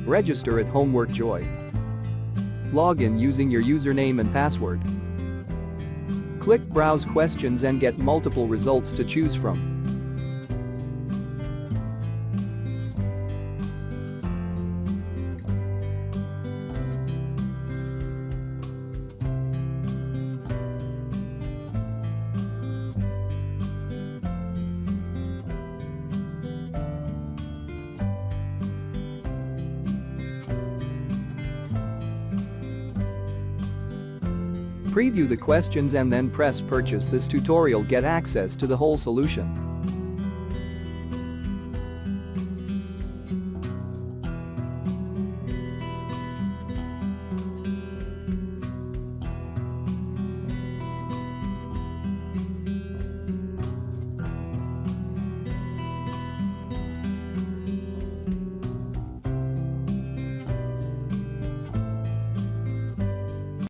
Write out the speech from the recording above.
Register at Homework Joy. Log in using your username and password. Click Browse Questions and get multiple results to choose from. Preview the questions and then press Purchase. This tutorial get access to the whole solution.